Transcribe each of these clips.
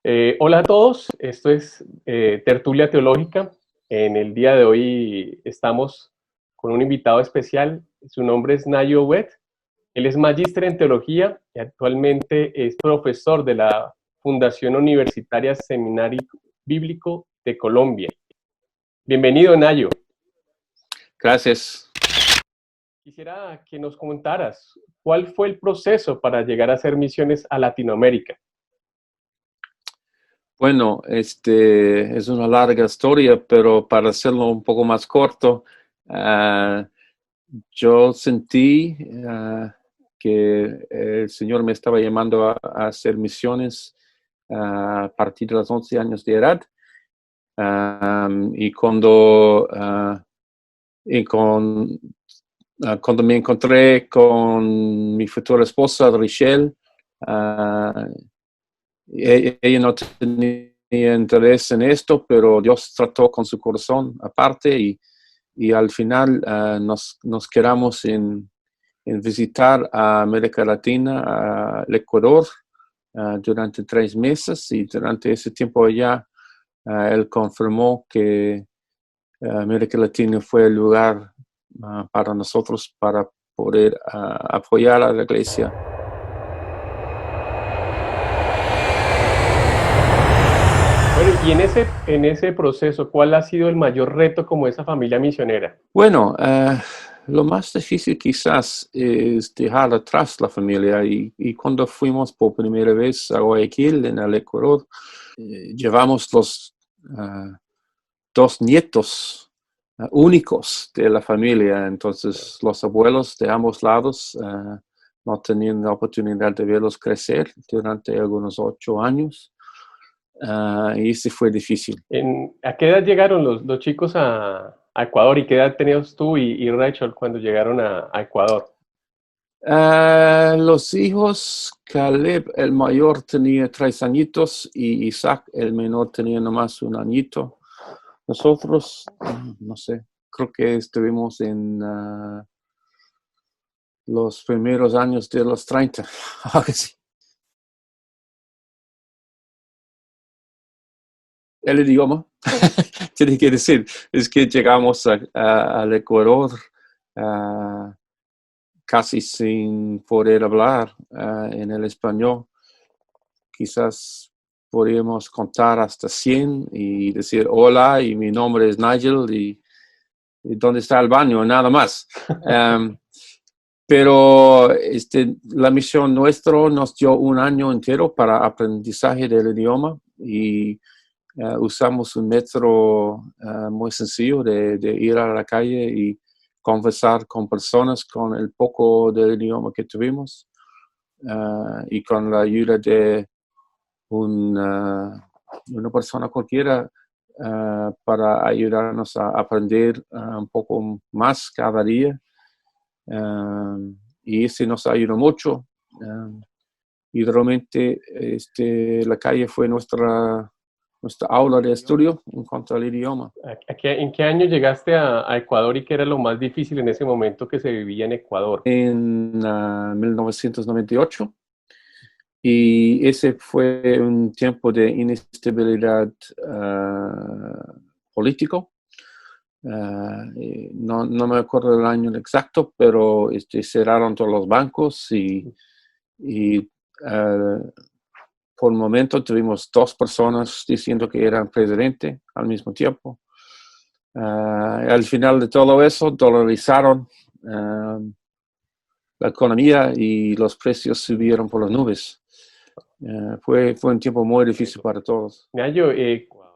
Hola a todos, esto es Tertulia Teológica. En el día de hoy estamos con un invitado especial. Su nombre es Nayo Wet. Él es magíster en teología y actualmente es profesor de la Fundación Universitaria Seminario Bíblico de Colombia. Bienvenido, Nayo. Gracias. Quisiera que nos comentaras cuál fue el proceso para llegar a hacer misiones a Latinoamérica. Bueno, es una larga historia, pero para hacerlo un poco más corto, yo sentí que el Señor me estaba llamando a hacer misiones a partir de los 11 años de edad. Y cuando me encontré con mi futura esposa, Richelle, ella no tenía interés en esto, pero Dios trató con su corazón aparte y al final nos quedamos en visitar a América Latina, al Ecuador, durante 3 meses, y durante ese tiempo allá él confirmó que América Latina fue el lugar para nosotros para poder apoyar a la iglesia. Bueno, y en ese proceso, ¿cuál ha sido el mayor reto como esa familia misionera? Bueno, lo más difícil quizás es dejar atrás la familia y cuando fuimos por primera vez a Guayaquil, en el Ecuador, llevamos los 2 nietos únicos de la familia. Entonces los abuelos de ambos lados no tenían la oportunidad de verlos crecer durante algunos 8 años. Y ese fue difícil. ¿A qué edad llegaron los chicos a Ecuador y qué edad tenías tú y Rachel cuando llegaron a Ecuador? Los hijos, Caleb, el mayor, tenía 3 añitos y Isaac, el menor, tenía nomás 1 añito. Nosotros, no sé, creo que estuvimos en los primeros años de los 30. Sí. El idioma, tiene que decir, es que llegamos al Ecuador casi sin poder hablar en el español. Quizás podríamos contar hasta 100 y decir hola y mi nombre es Nigel y dónde está el baño, nada más. Pero la misión nuestra nos dio 1 año entero para aprendizaje del idioma y usamos un método muy sencillo de ir a la calle y conversar con personas con el poco del idioma que tuvimos y con la ayuda de una persona cualquiera para ayudarnos a aprender un poco más cada día. Y ese nos ayudó mucho. Y realmente la calle fue nuestra aula de estudio en cuanto al idioma. ¿En qué año llegaste a Ecuador y qué era lo más difícil en ese momento que se vivía en Ecuador? En 1998. Y ese fue un tiempo de inestabilidad político. No me acuerdo del año exacto, pero cerraron todos los bancos y por un momento tuvimos 2 personas diciendo que eran presidente al mismo tiempo. Al final de todo eso, dolarizaron la economía y los precios subieron por las nubes. Fue un tiempo muy difícil para todos. Nayo,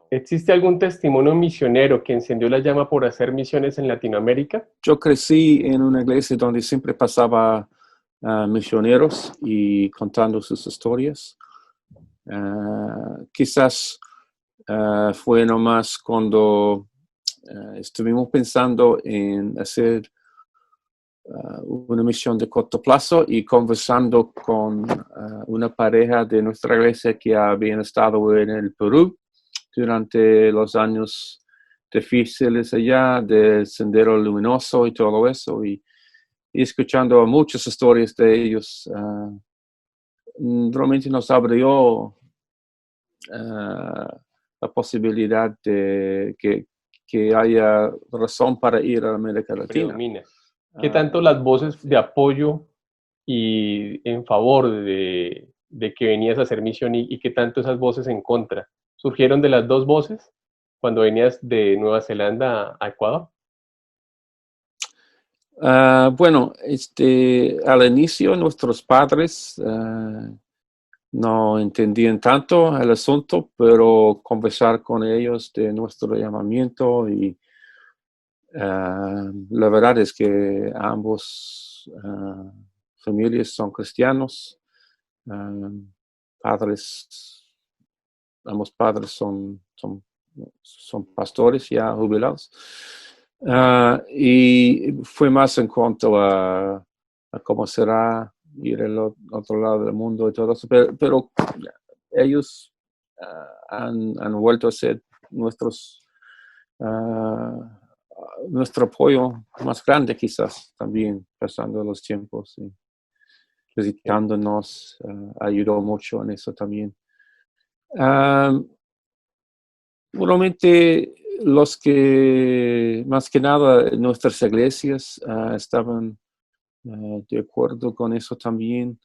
¿existe algún testimonio misionero que encendió la llama por hacer misiones en Latinoamérica? Yo crecí en una iglesia donde siempre pasaba misioneros y contando sus historias. Quizás fue nomás cuando estuvimos pensando en hacer una misión de corto plazo y conversando con una pareja de nuestra iglesia que habían estado en el Perú durante los años difíciles allá, del Sendero Luminoso y todo eso, y escuchando muchas historias de ellos, realmente nos abrió la posibilidad de que haya razón para ir a América Latina. Predomina. ¿Qué tanto las voces de apoyo y en favor de que venías a hacer misión y qué tanto esas voces en contra? ¿Surgieron de las dos voces cuando venías de Nueva Zelanda a Ecuador? Bueno, al inicio nuestros padres no entendían tanto el asunto, pero conversar con ellos de nuestro llamamiento y la verdad es que ambos familias son cristianos, ambos padres son pastores ya jubilados. Y fue más en cuanto a cómo será ir al otro lado del mundo y todo eso, pero ellos han vuelto a ser nuestro apoyo más grande quizás también, pasando los tiempos y visitándonos, ayudó mucho en eso también. Seguramente los que, más que nada, nuestras iglesias estaban de acuerdo con eso también.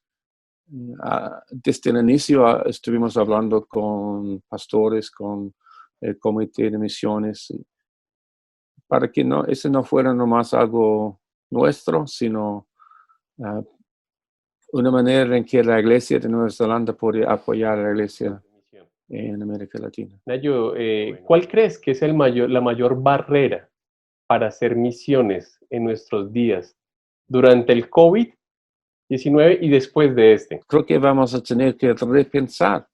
Desde el inicio estuvimos hablando con pastores, con el comité de misiones, para que ese no fuera nomás algo nuestro, sino una manera en que la iglesia de Nueva Zelanda podría apoyar a la iglesia en América Latina. Nayo, ¿cuál crees que es la mayor barrera para hacer misiones en nuestros días durante el COVID-19 y después de este? Creo que vamos a tener que repensar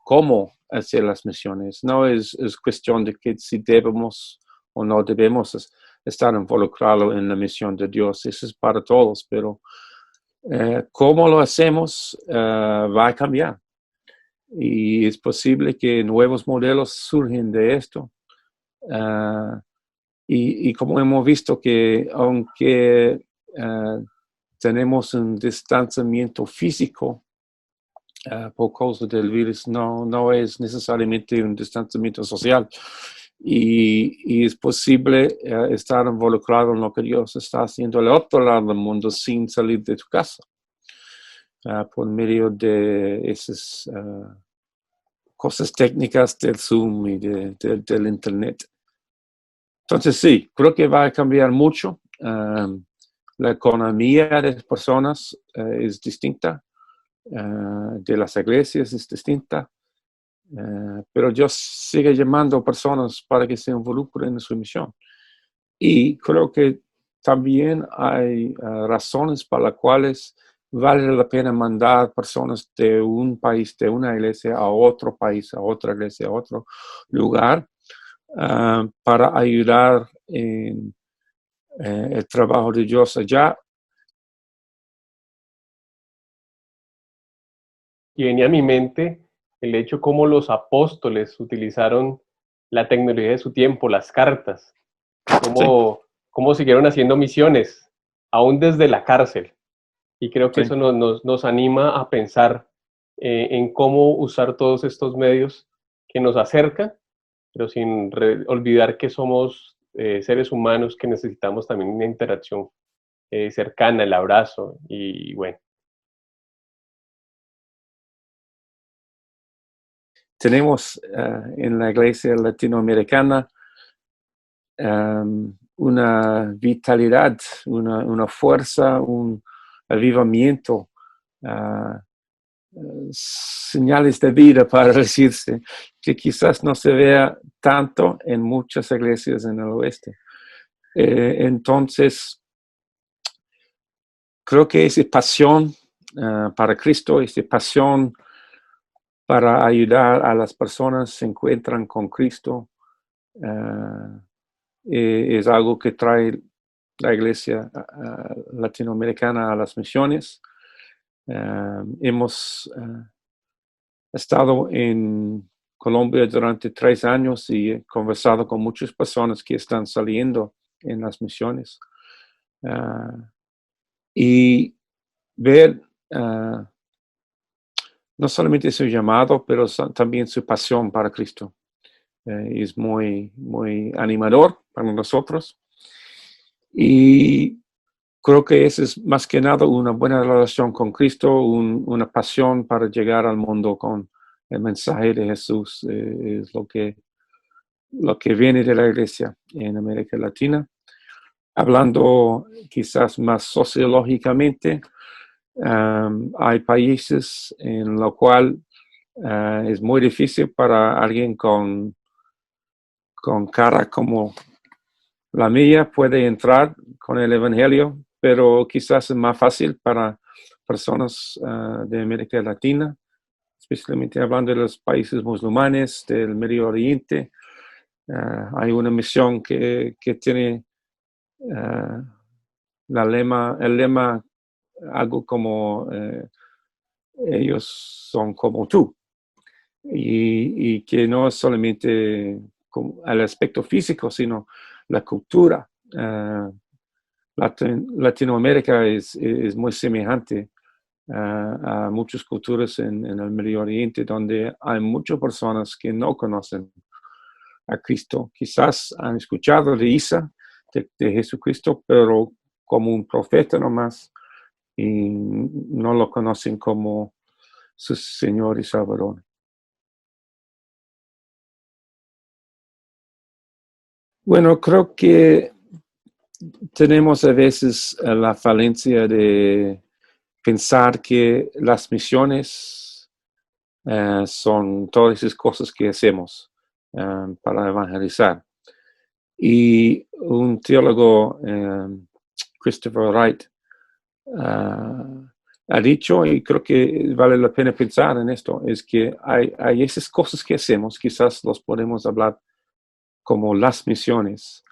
cómo hacer las misiones. No es cuestión de que si debemos o no debemos estar involucrados en la misión de Dios. Eso es para todos, pero cómo lo hacemos va a cambiar. Y es posible que nuevos modelos surgen de esto. Y como hemos visto que aunque tenemos un distanciamiento físico por causa del virus, no es necesariamente un distanciamiento social. Y es posible estar involucrado en lo que Dios está haciendo al otro lado del mundo sin salir de tu casa, por medio de esas cosas técnicas del Zoom y del Internet. Entonces sí, creo que va a cambiar mucho. La economía de las personas es distinta, de las iglesias es distinta, pero Dios sigue llamando a personas para que se involucren en su misión. Y creo que también hay razones para las cuales vale la pena mandar personas de un país, de una iglesia a otro país, a otra iglesia, a otro lugar, para ayudar en el trabajo de Dios allá. Y venía a mi mente el hecho cómo los apóstoles utilizaron la tecnología de su tiempo, las cartas, cómo siguieron haciendo misiones, aún desde la cárcel. Y creo que eso nos anima a pensar en cómo usar todos estos medios que nos acercan, pero sin olvidar que somos seres humanos que necesitamos también una interacción cercana, el abrazo y bueno. Tenemos en la iglesia latinoamericana una vitalidad, una fuerza, un avivamiento, señales de vida, para decirse, que quizás no se vea tanto en muchas iglesias en el oeste. Entonces, creo que esa pasión para Cristo, esa pasión para ayudar a las personas se encuentran con Cristo, es algo que trae la iglesia latinoamericana a las misiones. Hemos estado en Colombia durante 3 años y he conversado con muchas personas que están saliendo en las misiones. Y ver no solamente su llamado, pero también su pasión para Cristo. Es muy, muy animador para nosotros. Y creo que eso es más que nada una buena relación con Cristo, una pasión para llegar al mundo con el mensaje de Jesús. Es lo que viene de la iglesia en América Latina. Hablando quizás más sociológicamente, hay países en los cuales es muy difícil para alguien con cara como la mía puede entrar con el Evangelio, pero quizás es más fácil para personas de América Latina, especialmente hablando de los países musulmanes, del Medio Oriente. Hay una misión que tiene el lema algo como ellos son como tú, y que no es solamente el aspecto físico, sino la cultura. Latinoamérica es muy semejante a muchas culturas en el Medio Oriente, donde hay muchas personas que no conocen a Cristo. Quizás han escuchado de Isa, de Jesucristo, pero como un profeta nomás, y no lo conocen como su Señor y Salvador. Bueno, creo que tenemos a veces la falencia de pensar que las misiones son todas esas cosas que hacemos para evangelizar. Y un teólogo, Christopher Wright, ha dicho, y creo que vale la pena pensar en esto, es que hay esas cosas que hacemos, quizás los podemos hablar como las misiones,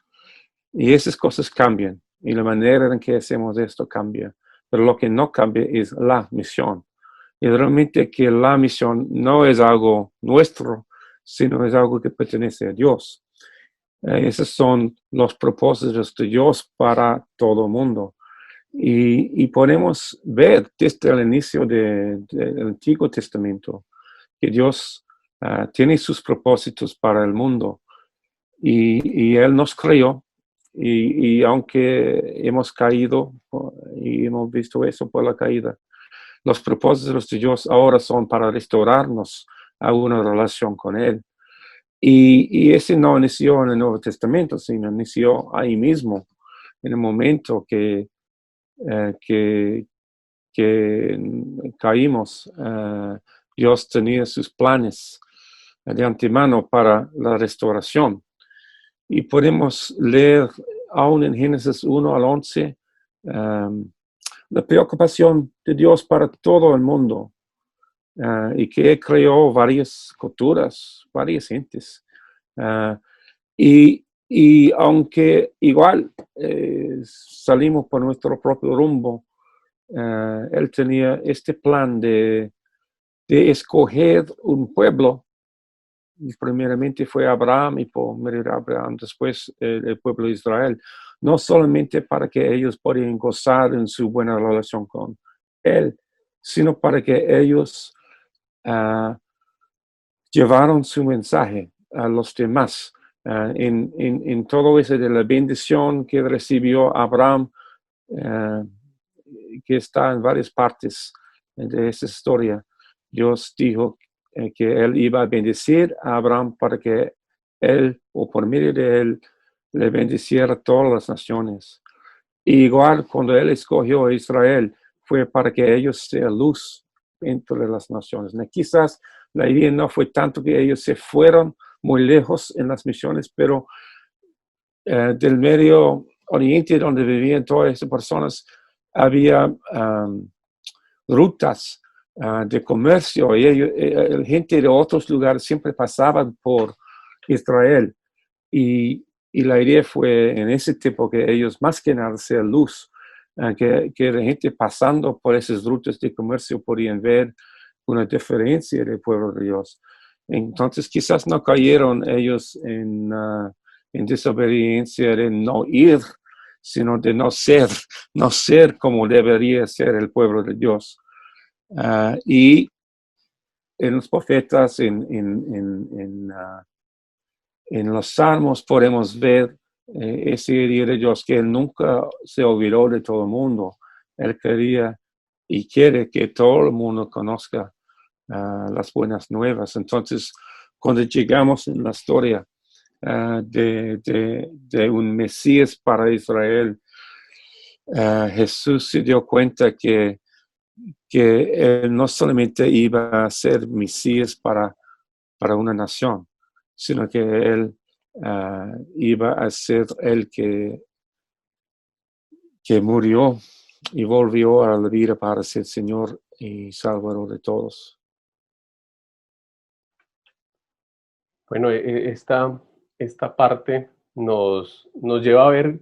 y esas cosas cambian, y la manera en que hacemos esto cambia, pero lo que no cambia es la misión. Y realmente que la misión no es algo nuestro, sino es algo que pertenece a Dios. Esos son los propósitos de Dios para todo el mundo. Y podemos ver desde el inicio del Antiguo Testamento que Dios tiene sus propósitos para el mundo. Y Él nos creó. Y aunque hemos caído y hemos visto eso por la caída, los propósitos de Dios ahora son para restaurarnos a una relación con Él. Y ese no inició en el Nuevo Testamento, sino inició ahí mismo, en el momento que caímos. Dios tenía sus planes de antemano para la restauración. Y podemos leer aún en Génesis 1 al 11 la preocupación de Dios para todo el mundo. Y que creó varias culturas, varias gentes. Y aunque igual salimos por nuestro propio rumbo, Él tenía este plan de escoger un pueblo. Y primeramente fue Abraham, y por medio de Abraham después el pueblo de Israel, no solamente para que ellos pudieran gozar en su buena relación con Él, sino para que ellos llevaron su mensaje a los demás. En todo eso de la bendición que recibió Abraham, que está en varias partes de esa historia, Dios dijo que Él iba a bendecir a Abraham para que Él, o por medio de Él, le bendiciera a todas las naciones. Y igual cuando Él escogió a Israel, fue para que ellos sean luz entre las naciones. Quizás la idea no fue tanto que ellos se fueron muy lejos en las misiones, pero del Medio Oriente, donde vivían todas esas personas, había rutas de comercio, y gente de otros lugares siempre pasaban por Israel. Y la idea fue en ese tiempo que ellos más que nada sean luz, que la gente pasando por esas rutas de comercio podían ver una diferencia del pueblo de Dios. Entonces quizás no cayeron ellos en desobediencia de no ir, sino de no ser como debería ser el pueblo de Dios. Y en los profetas, en los salmos podemos ver ese idea de Dios, que Él nunca se olvidó de todo el mundo. Él quería y quiere que todo el mundo conozca las buenas nuevas. Entonces, cuando llegamos en la historia de un Mesías para Israel, Jesús se dio cuenta que Él no solamente iba a ser Mesías para una nación, sino que Él iba a ser el que murió y volvió a la vida para ser Señor y Salvador de todos. Bueno, esta parte nos lleva a ver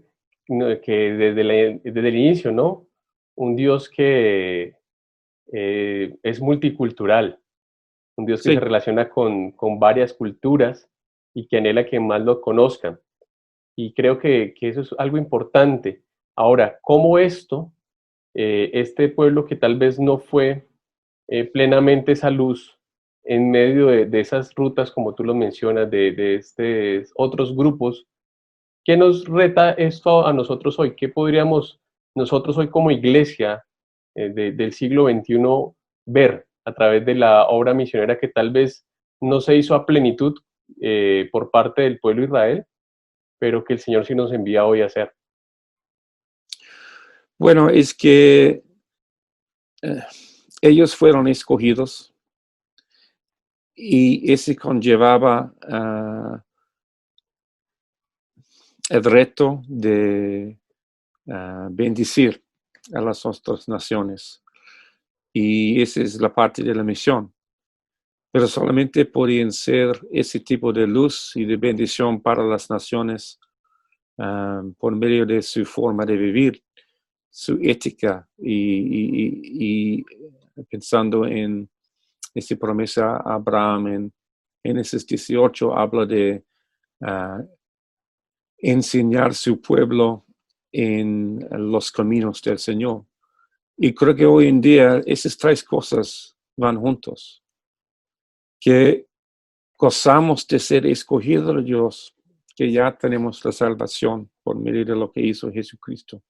que desde el inicio, ¿no? Un Dios que es multicultural, un Dios que se Sí. relaciona con varias culturas y que anhela que más lo conozcan. Y creo que eso es algo importante. Ahora, ¿cómo este pueblo que tal vez no fue plenamente esa luz en medio de esas rutas, como tú lo mencionas, de estos otros grupos, qué nos reta esto a nosotros hoy? ¿Qué podríamos nosotros hoy como iglesia del siglo XXI ver a través de la obra misionera que tal vez no se hizo a plenitud por parte del pueblo de Israel, pero que el Señor sí nos envía hoy a hacer? Bueno, es que ellos fueron escogidos y ese conllevaba el reto de bendecir a las otras naciones. Y esa es la parte de la misión. Pero solamente podían ser ese tipo de luz y de bendición para las naciones por medio de su forma de vivir, su ética y pensando en esa promesa a Abraham en Génesis 18 habla de enseñar su pueblo en los caminos del Señor. Y creo que hoy en día esas tres cosas van juntos. Que gozamos de ser escogidos de Dios, que ya tenemos la salvación por medio de lo que hizo Jesucristo.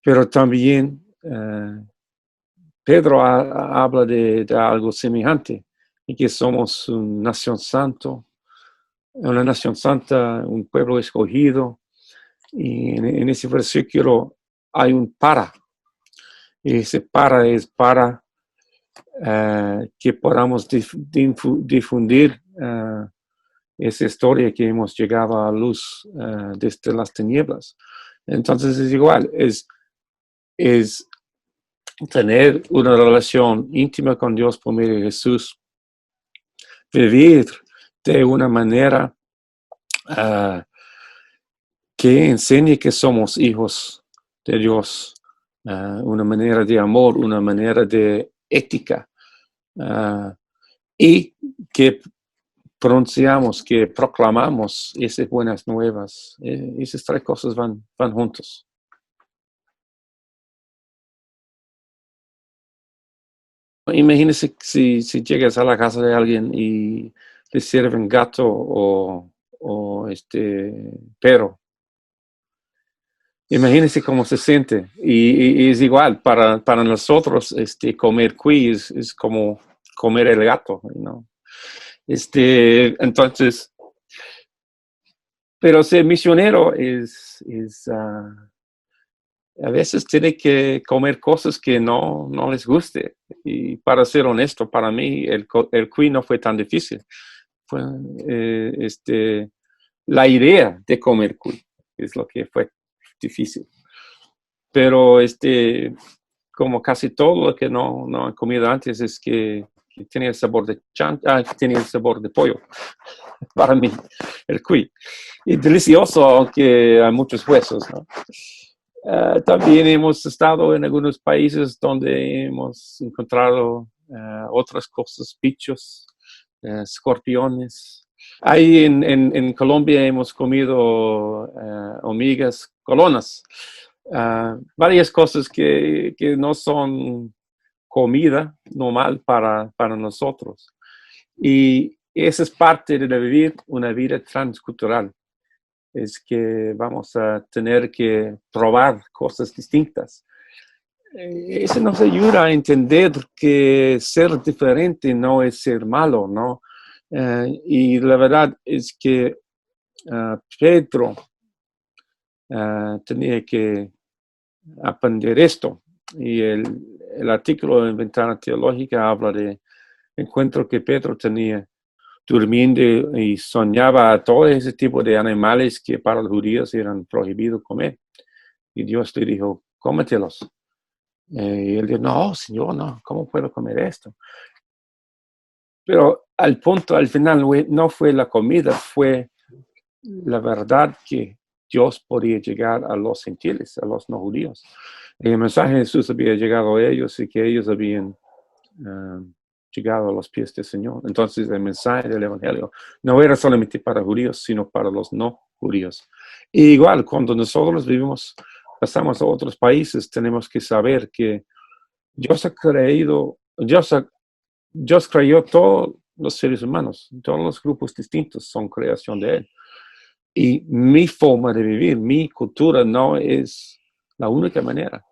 Pero también Pedro habla de algo semejante, y que somos una nación santa, un pueblo escogido. Y en ese versículo hay un para. Y ese para es para que podamos difundir esa historia que hemos llegado a la luz desde las tinieblas. Entonces es igual, es tener una relación íntima con Dios por medio de Jesús, vivir de una manera que enseñe que somos hijos de Dios, una manera de amor, una manera de ética, y que pronunciamos, que proclamamos esas buenas nuevas. Esas tres cosas van juntos. Imagínese si llegas a la casa de alguien y le sirven gato o perro. Imagínese cómo se siente. Y es igual, para nosotros comer cuy es como comer el gato, ¿no? Entonces, pero ser misionero a veces tiene que comer cosas que no les guste. Y para ser honesto, para mí el cuy no fue tan difícil. Fue la idea de comer cuy es lo que fue difícil. Pero como casi todo lo que no he comido antes es que tiene el sabor de tiene el sabor de pollo. Para mí, el cuy. Y delicioso, aunque hay muchos huesos, ¿no? También hemos estado en algunos países donde hemos encontrado otras cosas, bichos, escorpiones. Ahí en Colombia hemos comido hormigas colonas, varias cosas que no son comida normal para nosotros. Y esa es parte de vivir una vida transcultural. Es que vamos a tener que probar cosas distintas. Eso nos ayuda a entender que ser diferente no es ser malo, ¿no? Y la verdad es que Pedro tenía que aprender esto. Y el artículo en Ventana Teológica habla de encuentro que Pedro tenía durmiendo y soñaba a todo ese tipo de animales que para los judíos eran prohibidos comer. Y Dios le dijo, cómetelos. Y él dijo, no, Señor, no, ¿cómo puedo comer esto? Pero al punto, al final, no fue la comida, fue la verdad que Dios podía llegar a los gentiles, a los no judíos. El mensaje de Jesús había llegado a ellos y que ellos habían llegado a los pies del Señor. Entonces el mensaje del Evangelio no era solamente para judíos, sino para los no judíos. Y igual, cuando nosotros vivimos, pasamos a otros países, tenemos que saber que Dios ha creído, Dios creó todos los seres humanos, todos los grupos distintos son creación de Él. Y mi forma de vivir, mi cultura no es la única manera.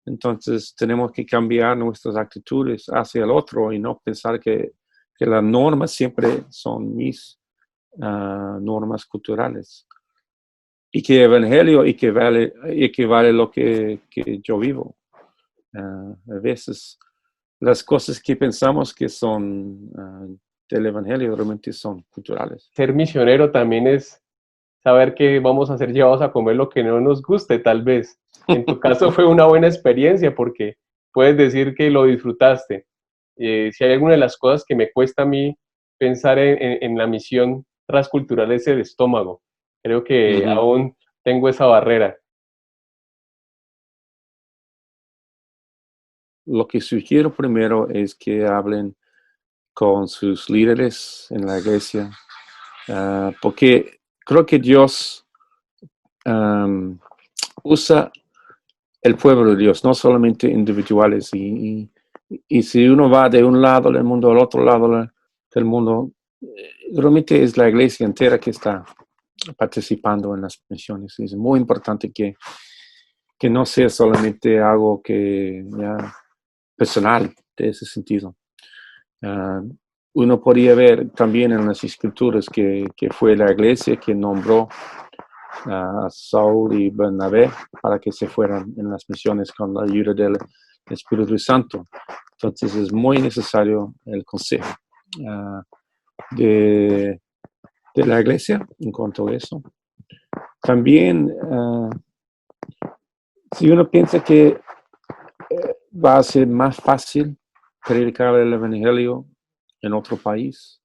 Entonces tenemos que cambiar nuestras actitudes hacia el otro y no pensar que las normas siempre son mis normas culturales. Y que el Evangelio equivale lo que yo vivo. A veces las cosas que pensamos que son del Evangelio realmente son culturales. Ser misionero también es saber que vamos a ser llevados a comer lo que no nos guste, tal vez. En tu caso fue una buena experiencia porque puedes decir que lo disfrutaste. Si hay alguna de las cosas que me cuesta a mí pensar en la misión transcultural es el estómago. Creo que aún tengo esa barrera. Lo que sugiero primero es que hablen con sus líderes en la iglesia, porque creo que Dios usa el pueblo de Dios, no solamente individuales. Y si uno va de un lado del mundo al otro lado del mundo, realmente es la iglesia entera que está participando en las misiones. Es muy importante que no sea solamente algo que ya personal de ese sentido. Uno podría ver también en las escrituras que fue la iglesia que nombró a Saúl y Bernabé para que se fueran en las misiones con la ayuda del Espíritu Santo. Entonces es muy necesario el consejo de la iglesia en cuanto a eso. También, si uno piensa que va a ser más fácil predicar el Evangelio en otro país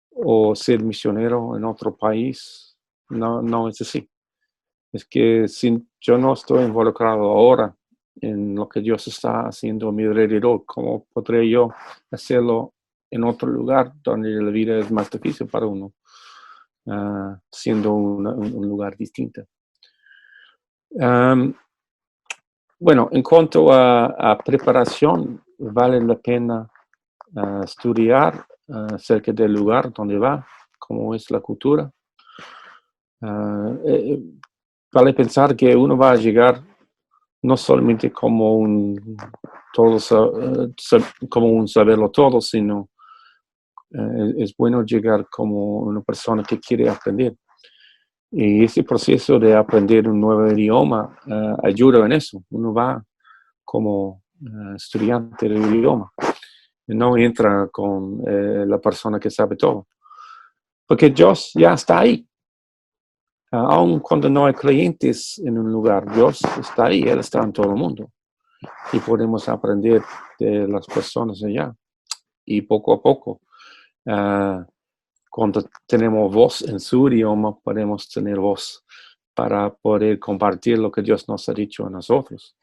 o ser misionero en otro país, no es así. Es que si yo no estoy involucrado ahora en lo que Dios está haciendo a mi alrededor, ¿cómo podré yo hacerlo en otro lugar donde la vida es más difícil para uno, siendo un lugar distinto? Bueno, en cuanto a preparación, vale la pena estudiar acerca del lugar donde va, cómo es la cultura. Vale pensar que uno va a llegar no solamente como un saberlo todo, sino es bueno llegar como una persona que quiere aprender. Y ese proceso de aprender un nuevo idioma ayuda en eso. Uno va como estudiante del idioma. No entra con la persona que sabe todo. Porque Dios ya está ahí. Aun cuando no hay creyentes en un lugar, Dios está ahí, Él está en todo el mundo. Y podemos aprender de las personas allá. Y poco a poco, cuando tenemos voz en su idioma, podemos tener voz para poder compartir lo que Dios nos ha dicho a nosotros,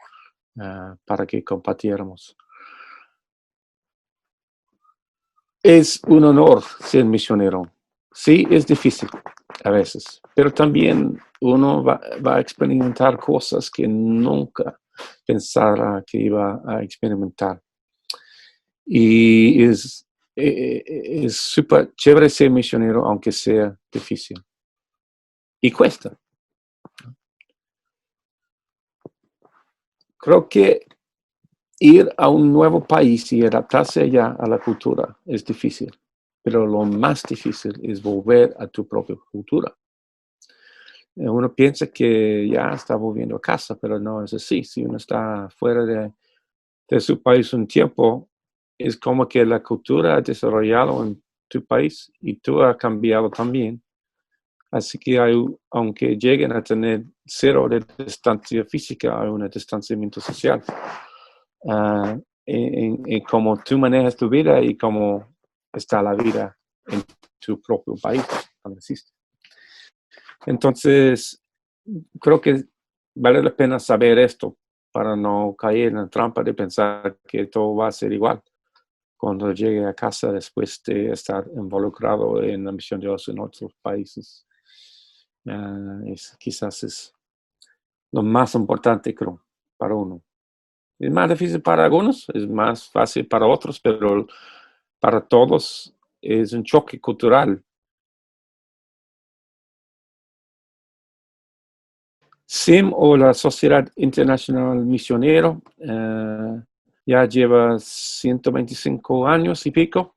para que compartiéramos. Es un honor ser misionero. Sí, es difícil a veces, pero también uno va a experimentar cosas que nunca pensara que iba a experimentar. Y es súper chévere ser misionero, aunque sea difícil. Y cuesta. Creo que ir a un nuevo país y adaptarse allá a la cultura es difícil, pero lo más difícil es volver a tu propia cultura. Uno piensa que ya está volviendo a casa, pero no es así. Si uno está fuera de su país un tiempo, es como que la cultura ha desarrollado en tu país y tú has cambiado también. Así que aunque lleguen a tener cero de distancia física, hay un distanciamiento social. En cómo tú manejas tu vida y cómo está la vida en tu propio país donde existe. Entonces, creo que vale la pena saber esto para no caer en la trampa de pensar que todo va a ser igual cuando llegue a casa después de estar involucrado en la misión de Dios en otros países. Quizás es lo más importante, creo, para uno. Es más difícil para algunos, es más fácil para otros, pero para todos es un choque cultural. SIM, o la Sociedad Internacional Misionero, ya lleva 125 años y pico.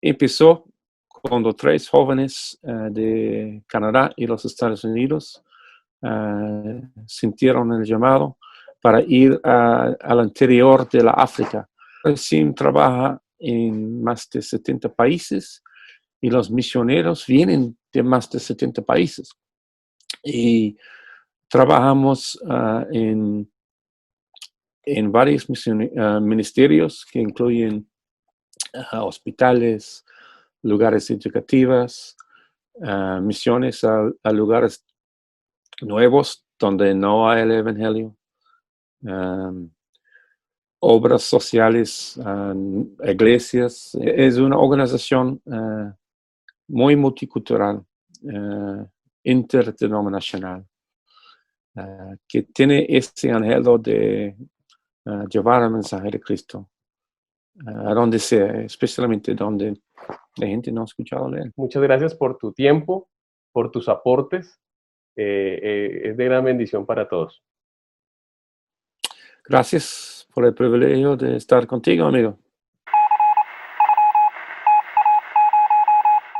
Empezó cuando 3 jóvenes de Canadá y los Estados Unidos sintieron el llamado para ir al interior de la África. SIM trabaja en más de 70 países y los misioneros vienen de más de 70 países. Y trabajamos en varios ministerios que incluyen hospitales, lugares educativos, misiones a lugares nuevos donde no hay el evangelio, obras sociales, iglesias. Es una organización muy multicultural, interdenominacional, que tiene ese anhelo de llevar el mensaje de Cristo a donde sea, especialmente donde la gente no ha escuchado de él. Muchas gracias por tu tiempo, por tus aportes. Es de gran bendición para todos. Gracias por el privilegio de estar contigo, amigo.